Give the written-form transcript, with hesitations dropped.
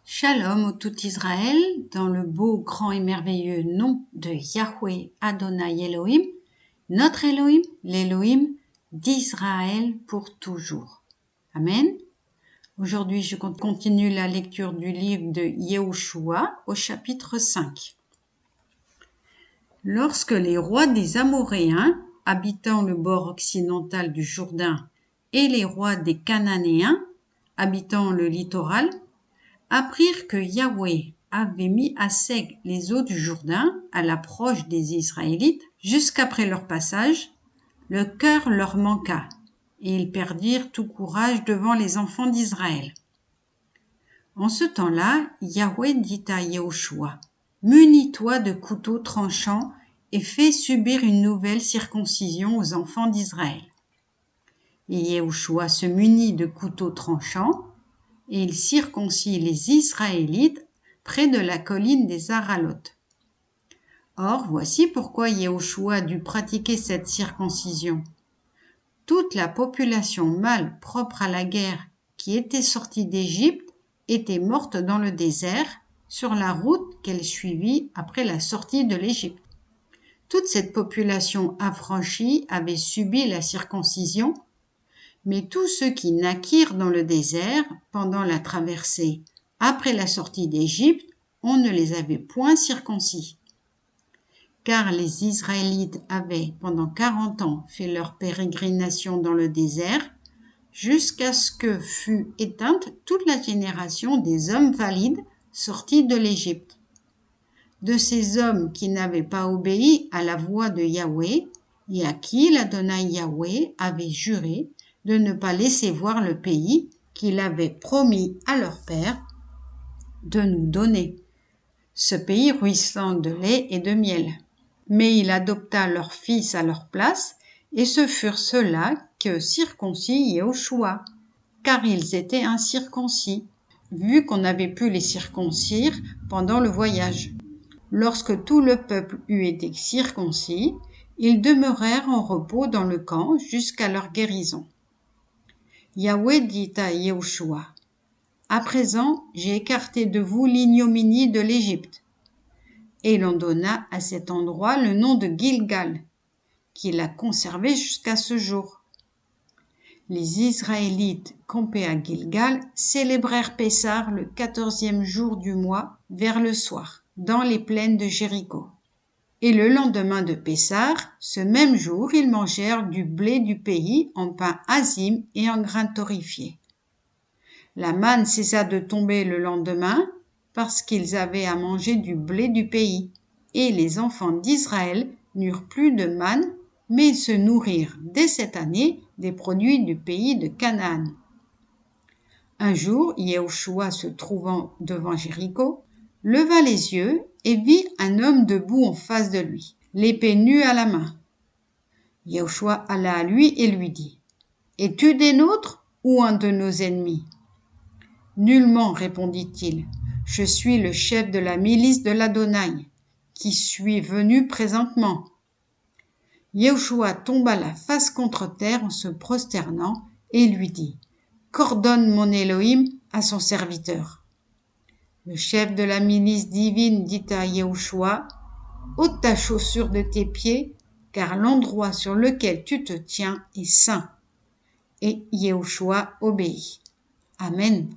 Shalom au tout Israël, dans le beau, grand et merveilleux nom de Yahweh Adonai Elohim, notre Elohim, l'Elohim d'Israël pour toujours. Amen. Aujourd'hui, je continue la lecture du livre de Yehoshua au chapitre 5. Lorsque les rois des Amoréens, habitant le bord occidental du Jourdain, et les rois des Cananéens, habitant le littoral, apprirent que Yahweh avait mis à sec les eaux du Jourdain à l'approche des Israélites jusqu'après leur passage, le cœur leur manqua, et ils perdirent tout courage devant les enfants d'Israël. En ce temps-là, Yahweh dit à Yehoshua, « Munis-toi de couteaux tranchants et fais subir une nouvelle circoncision aux enfants d'Israël. » Et Yehoshua se munit de couteaux tranchants, et il circoncit les Israélites près de la colline des Aralotes. Or, voici pourquoi Yehoshua dut pratiquer cette circoncision. Toute la population mâle propre à la guerre qui était sortie d'Égypte était morte dans le désert, sur la route qu'elle suivit après la sortie de l'Égypte. Toute cette population affranchie avait subi la circoncision, mais tous ceux qui naquirent dans le désert pendant la traversée après la sortie d'Égypte, on ne les avait point circoncis. Car les Israélites avaient pendant 40 ans fait leur pérégrination dans le désert, jusqu'à ce que fût éteinte toute la génération des hommes valides sortis de l'Égypte. De ces hommes qui n'avaient pas obéi à la voix de Yahweh et à qui l'Adonai Yahweh avait juré de ne pas laisser voir le pays qu'il avait promis à leur père de nous donner, ce pays ruisselant de lait et de miel. Mais il adopta leurs fils à leur place, et ce furent ceux-là que circoncit Yehoshua, car ils étaient incirconcis, vu qu'on avait pu les circoncire pendant le voyage. Lorsque tout le peuple eut été circoncis, ils demeurèrent en repos dans le camp jusqu'à leur guérison. Yahweh dit à Yehoshua, « À présent, j'ai écarté de vous l'ignominie de l'Égypte. » Et l'on donna à cet endroit le nom de Gilgal, qu'il a conservé jusqu'à ce jour. Les Israélites campés à Gilgal célébrèrent Pessah le 14e jour du mois vers le soir, dans les plaines de Jéricho. Et le lendemain de Pessah, ce même jour, ils mangèrent du blé du pays en pain azim et en grains torréfiés. La manne cessa de tomber le lendemain parce qu'ils avaient à manger du blé du pays. Et les enfants d'Israël n'eurent plus de manne, mais ils se nourrirent dès cette année des produits du pays de Canaan. Un jour, Yehoshua, se trouvant devant Jéricho, leva les yeux et vit un homme debout en face de lui, l'épée nue à la main. Yehoshua alla à lui et lui dit, « Es-tu des nôtres ou un de nos ennemis ?» « Nullement, répondit-il, je suis le chef de la milice de l'Adonai, qui suis venu présentement. » Yehoshua tomba la face contre terre en se prosternant et lui dit, « Qu'ordonne mon Elohim à son serviteur ?» Le chef de la milice divine dit à Yehoshua, « ôte ta chaussure de tes pieds, car l'endroit sur lequel tu te tiens est saint. » Et Yehoshua obéit. Amen.